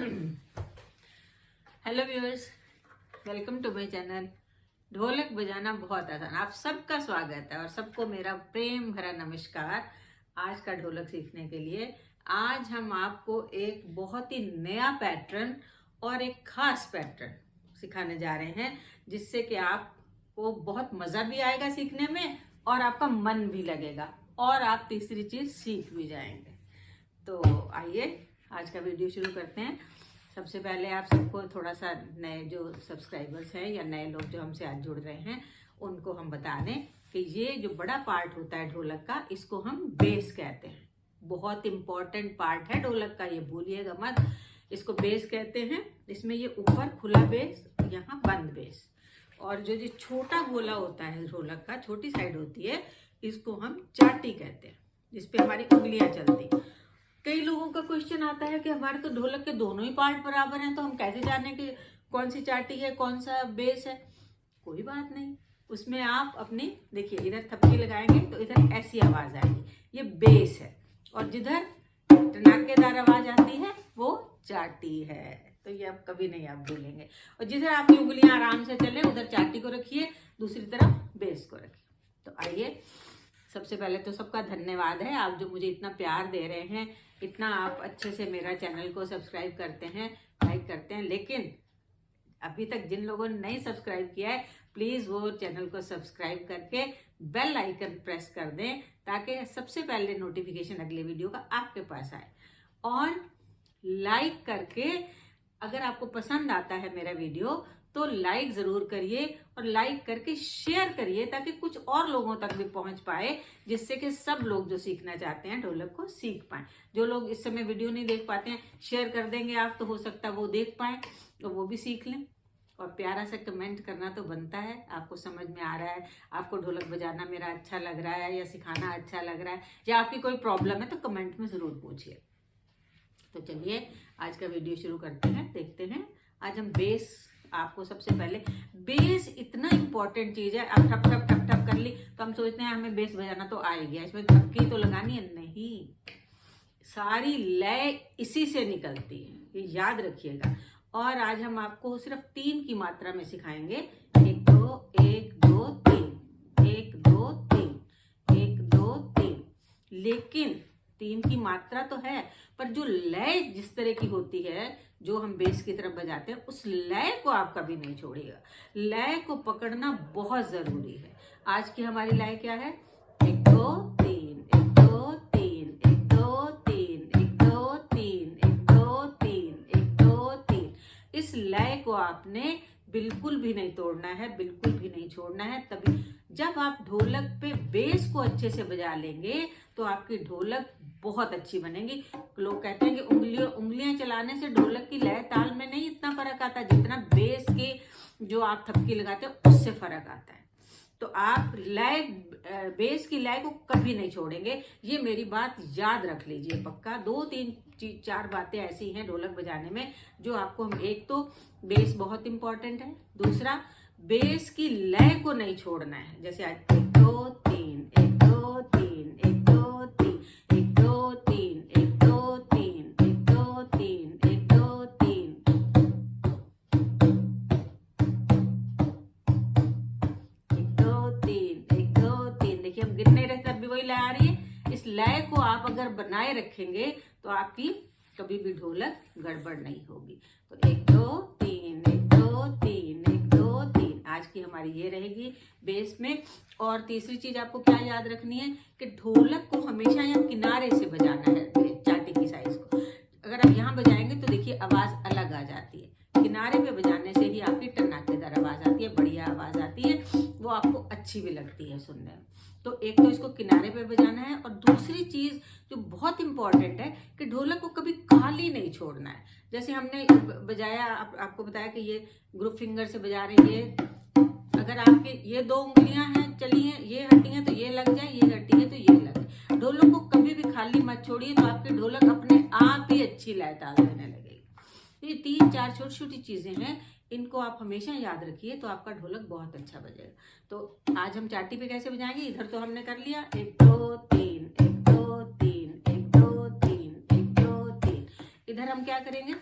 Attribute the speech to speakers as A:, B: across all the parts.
A: Hello viewers, welcome to my channel. ढोलक बजाना बहुत आसान। आप सबका स्वागत है और सबको मेरा प्रेम भरा नमस्कार। आज का ढोलक सीखने के लिए आज हम आपको एक बहुत ही नया पैटर्न और एक खास पैटर्न सिखाने जा रहे हैं, जिससे कि आपको बहुत मजा भी आएगा सीखने में और आपका मन भी लगेगा और आप तीसरी चीज सीख भी जाएंगे। तो आइए आज का वीडियो शुरू करते हैं। सबसे पहले आप सबको थोड़ा सा नए जो सब्सक्राइबर्स हैं या नए लोग जो हमसे आज जुड़ रहे हैं उनको हम बता दें कि ये जो बड़ा पार्ट होता है ढोलक का, इसको हम बेस कहते हैं। बहुत इंपॉर्टेंट पार्ट है ढोलक का, ये भूलिएगा मत। इसको बेस कहते हैं। इसमें ये ऊपर खुला बेस, यहाँ बंद बेस, और जो छोटा गोला होता है ढोलक का, छोटी साइड होती है, इसको हम चाटी कहते हैं, जिसपे हमारी उंगलियां चलती। कई लोगों का क्वेश्चन आता है कि हमारे तो ढोलक के दोनों ही पार्ट बराबर हैं, तो हम कैसे जाने कि कौन सी चाटी है कौन सा बेस है। कोई बात नहीं, उसमें आप अपनी देखिए, इधर थपकी लगाएंगे तो इधर ऐसी आवाज आएगी, ये बेस है, और जिधर टनाकेदार आवाज आती है वो चाटी है। तो ये आप कभी नहीं आप भूलेंगे। और जिधर आपकी उंगलियां आराम से चले उधर चाटी को रखिए, दूसरी तरफ बेस को रखिए। तो आइए, सबसे पहले तो सबका धन्यवाद है, आप जो मुझे इतना प्यार दे रहे हैं, इतना आप अच्छे से मेरा चैनल को सब्सक्राइब करते हैं, लाइक करते हैं। लेकिन अभी तक जिन लोगों ने नहीं सब्सक्राइब किया है, प्लीज वो चैनल को सब्सक्राइब करके बेल आइकन प्रेस कर दें, ताकि सबसे पहले नोटिफिकेशन अगले वीडियो का आपके पास आए। और लाइक करके, अगर आपको पसंद आता है मेरा वीडियो तो लाइक जरूर करिए, और लाइक करके शेयर करिए ताकि कुछ और लोगों तक भी पहुंच पाए, जिससे कि सब लोग जो सीखना चाहते हैं ढोलक को सीख पाए। जो लोग इस समय वीडियो नहीं देख पाते हैं, शेयर कर देंगे आप, तो हो सकता है वो देख पाए और वो भी सीख लें। और प्यारा सा कमेंट करना तो बनता है। आपको समझ में आ रहा है, आपको ढोलक बजाना मेरा अच्छा लग रहा है या सिखाना अच्छा लग रहा है, या आपकी कोई प्रॉब्लम है तो कमेंट में जरूर पूछिए। तो चलिए आज का वीडियो शुरू करते हैं, देखते हैं। आज हम बेस, आपको सबसे पहले बेस इतना इंपॉर्टेंट चीज है। आप ठप ठप ठप ठप कर ली तो हम सोचते हैं हमें बेस बजाना तो आ ही गया, इसमें थपकी तो लगानी है, नहीं। सारी लय इसी से निकलती है, ये याद रखिएगा। और आज हम आपको सिर्फ 3 की मात्रा में सिखाएंगे। 1 2 1 2 3, 1 2 3, 1 2 3। लेकिन 3 की मात्रा तो है, पर जो लय जिस तरह की होती है, जो हम बेस की तरफ बजाते हैं, उस लय को आप कभी नहीं छोड़िएगा। लय को पकड़ना बहुत जरूरी है। आज की हमारी लय क्या है? 1 2 3, 1 2 3, 1 2 3, 1 2 3, 1 2 3, 1 2 3। इस लय को आपने बिल्कुल भी नहीं तोड़ना है, बिल्कुल भी नहीं छोड़ना है। तभी जब आप ढोलक पे बेस को अच्छे से बजा लेंगे तो आपकी ढोलक बहुत अच्छी बनेगी। लोग कहते हैं कि उंगलियां चलाने से ढोलक की लय ताल में नहीं इतना फर्क आता, जितना बेस के जो आप थपकी लगाते हैं उससे फर्क आता है। तो आप लय, बेस की लय को कभी नहीं छोड़ेंगे, ये मेरी बात याद रख लीजिए पक्का। 2 3 4 बातें ऐसी हैं ढोलक बजाने में जो आपको हम, एक तो बेस बहुत इंपॉर्टेंट है, दूसरा बेस की लय को नहीं छोड़ना है। जैसे आज 1 2 3, 1 2 3, 1 2 3, 1 2 3, 1 2 3, 1 2 3, 1 2 3, 1 2 3, 1 2 3। देखिए हम गिन नहीं रहे, तब भी वही लय आ रही है। इस लय को आप अगर बनाए रखेंगे तो आपकी कभी भी ढोलक गड़बड़ नहीं होगी। तो 1 2 3, 1 2 3, 1 2 3 आज की हमारी ये रहेगी बेस में। और तीसरी चीज आपको क्या याद रखनी है कि ढोलक को हमेशा यहाँ किनारे से बजाना है, चाटी की साइज को। अगर आप यहाँ बजाएंगे तो देखिए आवाज अलग आ जाती है। किनारे पे बजाने से ही आपकी टनाकेदार आवाज आती है, बढ़िया आवाज आती है, वो आपको अच्छी भी लगती है सुनने में। तो एक तो इसको किनारे पे बजाना है, और दूसरी चीज जो बहुत इंपॉर्टेंट है कि ढोलक को कभी खाली नहीं छोड़ना है। जैसे हमने बजाया, आपको बताया कि ये ग्रुप फिंगर से बजा रहे हैं। अगर आपके ये 2 उंगलियां हैं चली हैं, ये हटी हैं तो ये लग जाए, ये हटी है तो ये लग जाए। ढोलक को कभी भी खाली मत छोड़िए, तो आपकी ढोलक अपने आप ही अच्छी लय ताल देने लगेगी। ये 3 4 छोटी छोटी चीजें हैं, इनको आप हमेशा याद रखिए, तो आपका ढोलक बहुत अच्छा बजेगा। तो आज हम चाटी पे कैसे बजाएंगे? इधर तो हमने कर लिया 1 2 3, 1 2 3, 1 2 3, 1 2 3। इधर हम क्या करेंगे?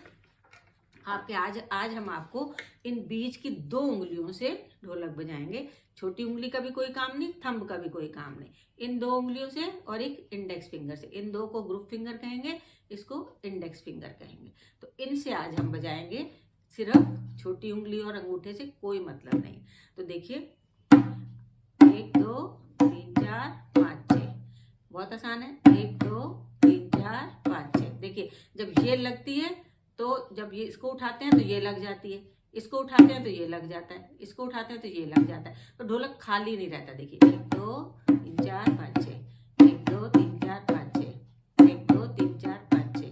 A: आपके आज हम आपको इन बीच की 2 उंगलियों से ढोलक बजाएंगे। छोटी उंगली का भी कोई काम नहीं, थंब का भी कोई काम नहीं। इन 2 उंगलियों से और एक इंडेक्स फिंगर से, इन 2 को ग्रुप फिंगर कहेंगे, इसको इंडेक्स फिंगर कहेंगे। तो इनसे आज हम बजाएंगे, सिर्फ छोटी उंगली और अंगूठे से, कोई मतलब नहीं। तो देखिए 1 2 3 4 5 6, बहुत आसान है। 1 2 3 4 5 6। देखिए जब ये लगती है तो जब ये इसको उठाते हैं तो ये लग जाती है, इसको उठाते हैं तो ये लग जाता है, इसको उठाते हैं तो ये लग जाता है। तो ढोलक खाली नहीं रहता। देखिए 1 2 3 4 5 6, 1 2 3 4 5 6, 1 2 3 4 5 6,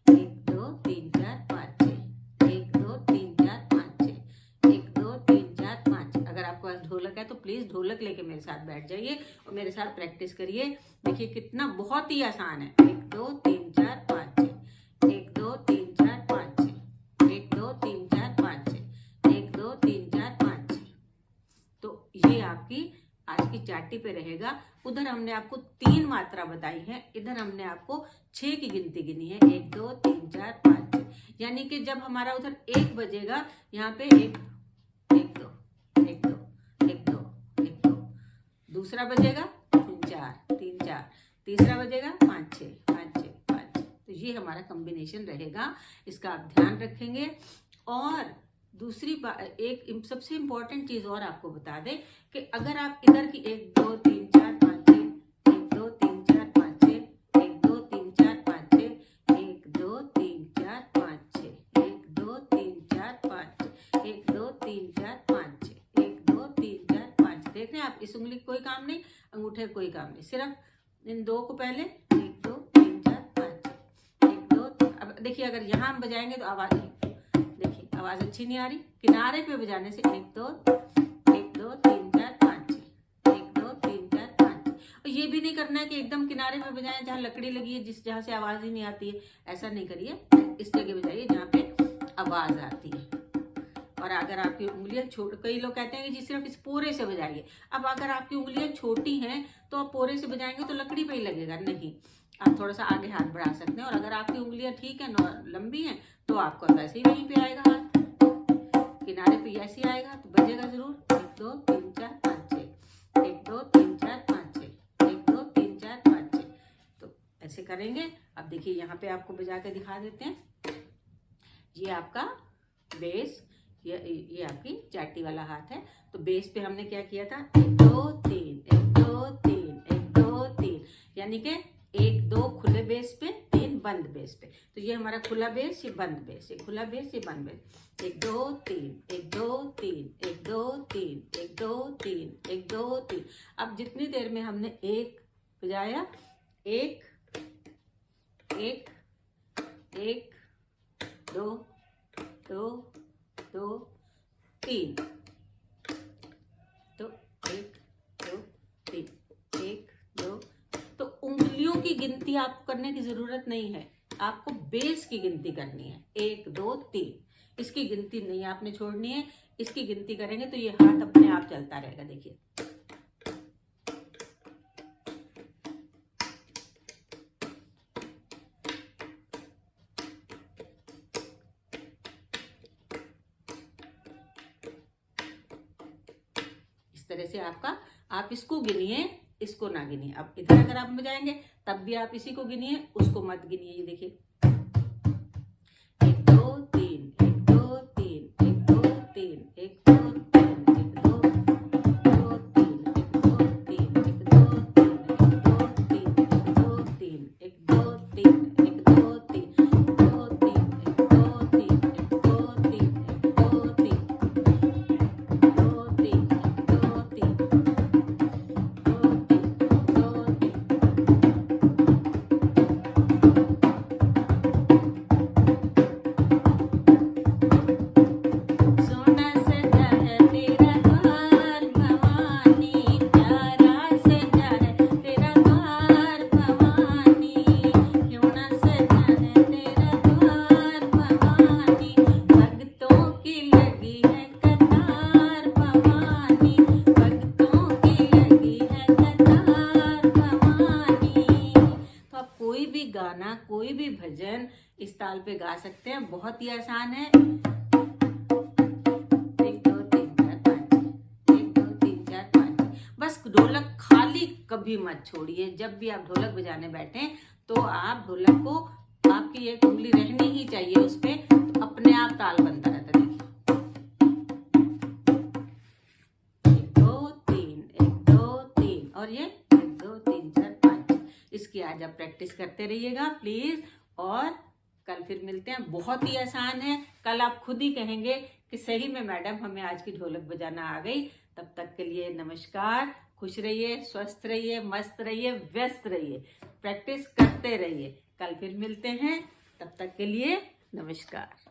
A: 1 2 3 4 5 6, 1 2 3 4 5 6, 1 2 3 4 5। अगर आपके पास ढोलक है तो प्लीज ढोलक लेके मेरे साथ बैठ जाइए और मेरे साथ प्रैक्टिस करिए। देखिए कितना बहुत ही आसान है। 1 2 3 4 5 6, 1 2 3 4 5 6, 1 2 3 4 5 6, 1 2 3 4 5 6। तो ये आपकी आज की चाटी पे रहेगा। उधर हमने आपको 3 मात्रा बताई है, इधर हमने आपको 6 की गिनती गिनी है। 1 2 3 4 5 6, यानी कि जब हमारा उधर 1 बजेगा, यहाँ पे 1 1 2 1 2 1 2 1 2, दूसरा बजेगा 3 4 3 4, तीसरा बजेगा 5 6 5 6 5 6। तो ये हमारा कॉम्बिनेशन रहेगा, इसका आप ध्यान रखेंगे। और दूसरी बात, एक सबसे इम्पोर्टेंट चीज और आपको बता दें कि अगर आप इधर की 1 2 3 4 5 6, 1 2 3 4 5 6, 1 2 3 4 5 6, 1 2 3 4 5 6, 1 2 3 4 5 6, 1 2 3 4 5 6, 1 2 3 4 5। देख रहे हैं आप, इस उंगली कोई काम नहीं, अंगूठे कोई काम नहीं, सिर्फ इन 2 को पहले 1 2 3 4 5 6, 1 2। अब देखिए अगर यहाँ हम बजाएंगे तो आवाज, देखिए आवाज अच्छी नहीं आ रही। किनारे पे बजाने से 1 2 1 2 3 4 5 6, 1 2 3 4 5 6। और ये भी नहीं करना है कि एकदम किनारे पे बजाएं जहाँ लकड़ी लगी है, जहाँ से आवाज ही नहीं आती है, ऐसा नहीं करिए। इस जगह बजाइए जहाँ पे आवाज आती है। और अगर आपकी उंगलियां कई लोग कहते हैं कि जी सिर्फ इस पोरे से बजाइए। अब अगर आपकी उंगलियां छोटी हैं तो आप पोरे से बजाएंगे तो लकड़ी पे ही लगेगा, नहीं, आप थोड़ा सा आगे हाथ बढ़ा सकते हैं। और अगर आपकी उंगलियां ठीक है, लंबी हैं, तो आपका वैसे ही वहीं पे आएगा हाथ, किनारे पे ऐसे आएगा, तो बजेगा जरूर। 1 2 3 4 5 6, 1 2 3 4 5 6, 1 2 3 4 5 6। तो ऐसे करेंगे। अब देखिए यहाँ पे आपको बजा के दिखा देते हैं। ये आपका बेस, ये आपकी चाटी वाला हाथ है। तो बेस पे हमने क्या किया था, 1 2 3 1 2 3 1 2 3, यानी कि 1 2 खुले बेस पे, 3 बंद बेस पे। तो ये हमारा खुला बेस, ये बंद बेस, ये खुला बेस, ये बंद बेस। 1 2 3 1 2 3 1 2 3 1 2 3 1 2 3। अब जितनी देर में हमने 1 बजाया, 1 1 1 2 2 2 3, तो 1 2 3 1 2। तो उंगलियों की गिनती आपको करने की जरूरत नहीं है, आपको बेस की गिनती करनी है। 1 2 3, इसकी गिनती नहीं आपने छोड़नी है। इसकी गिनती करेंगे तो ये हाथ अपने आप चलता रहेगा। देखिए इस तरह से आपका, आप इसको गिनिए, इसको ना गिनिए। अब इधर अगर आप बजाएंगे तब भी आप इसी को गिनिए, उसको मत गिनिए। ये देखिए 1 2 3 1 2 3 1 2 3 1 2 3 1 2 2 3 1 2 3 1 2 3 1 2 3 1 2 3 1 2 3 1 2 3 1 2 3 1 2 3 1 2 3 गाना, कोई भी भजन इस ताल पे गा सकते हैं, बहुत ही आसान है। ढोलक खाली कभी मत छोड़िए। जब भी आप ढोलक बजाने बैठे तो आप ढोलक को, आपकी एक उंगली रहनी ही चाहिए उस पे, तो अपने आप ताल बनता रहता है। देखिए 1 2 3 1 2 3 और ये 1 2 3 4 5। इसकी आज आप प्रैक्टिस करते रहिएगा प्लीज। और कल फिर मिलते हैं। बहुत ही आसान है, कल आप खुद ही कहेंगे कि सही में मैडम हमें आज की ढोलक बजाना आ गई। तब तक के लिए नमस्कार। खुश रहिए, स्वस्थ रहिए, मस्त रहिए, व्यस्त रहिए, प्रैक्टिस करते रहिए। कल फिर मिलते हैं, तब तक के लिए नमस्कार।